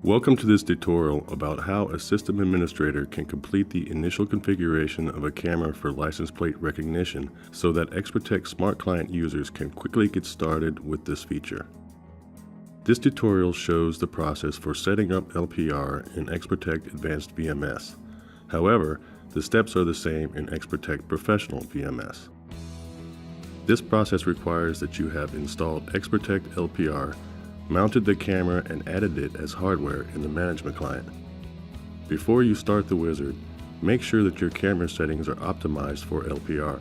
Welcome to this tutorial about how a system administrator can complete the initial configuration of a camera for license plate recognition so that XProtect Smart Client users can quickly get started with this feature. This tutorial shows the process for setting up LPR in XProtect Advanced VMS. However, the steps are the same in XProtect Professional VMS. This process requires that you have installed XProtect LPR, mounted the camera and added it as hardware in the management client. Before you start the wizard, make sure that your camera settings are optimized for LPR.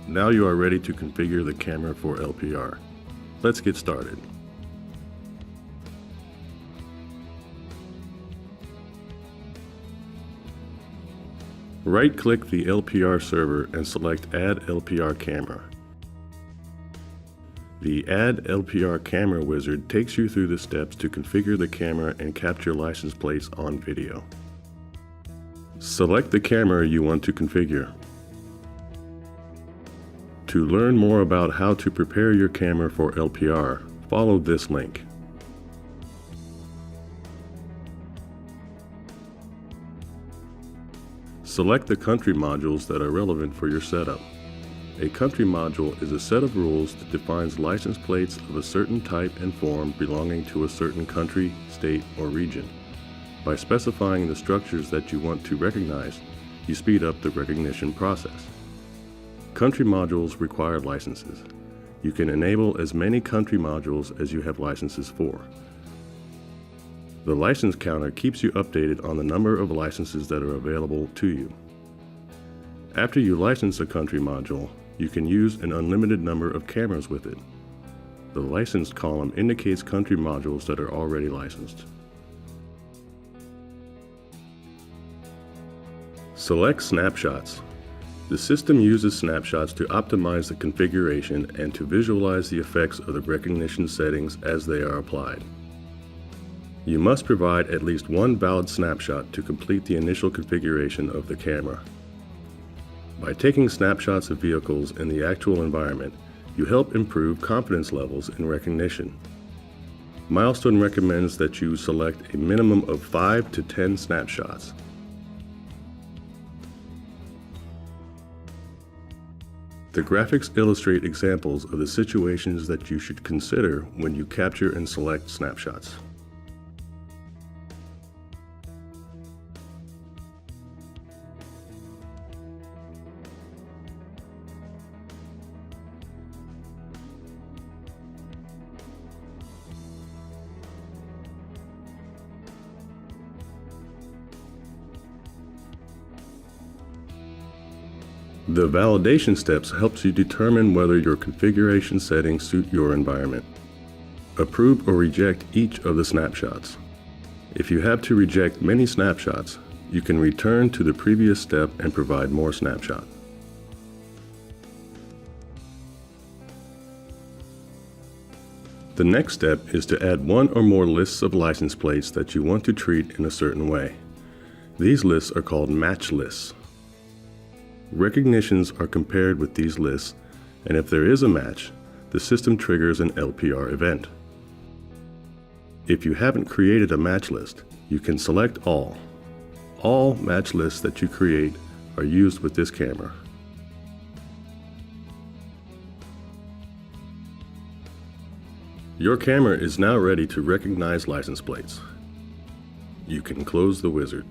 Now you are ready to configure the camera for LPR. Let's get started. Right-click the LPR server and select Add LPR Camera. The Add LPR Camera wizard takes you through the steps to configure the camera and capture license plates on video. Select the camera you want to configure. To learn more about how to prepare your camera for LPR, follow this link. Select the country modules that are relevant for your setup. A country module is a set of rules that defines license plates of a certain type and form belonging to a certain country, state, or region. By specifying the structures that you want to recognize, you speed up the recognition process. Country modules require licenses. You can enable as many country modules as you have licenses for. The license counter keeps you updated on the number of licenses that are available to you. After you license a country module, you can use an unlimited number of cameras with it. The licensed column indicates country modules that are already licensed. Select snapshots. The system uses snapshots to optimize the configuration and to visualize the effects of the recognition settings as they are applied. You must provide at least one valid snapshot to complete the initial configuration of the camera. By taking snapshots of vehicles in the actual environment, you help improve confidence levels in recognition. Milestone recommends that you select a minimum of 5 to 10 snapshots. The graphics illustrate examples of the situations that you should consider when you capture and select snapshots. The validation steps helps you determine whether your configuration settings suit your environment. Approve or reject each of the snapshots. If you have to reject many snapshots, you can return to the previous step and provide more snapshots. The next step is to add one or more lists of license plates that you want to treat in a certain way. These lists are called match lists. Recognitions are compared with these lists, and if there is a match, the system triggers an LPR event. If you haven't created a match list, you can select all. All match lists that you create are used with this camera. Your camera is now ready to recognize license plates. You can close the wizard.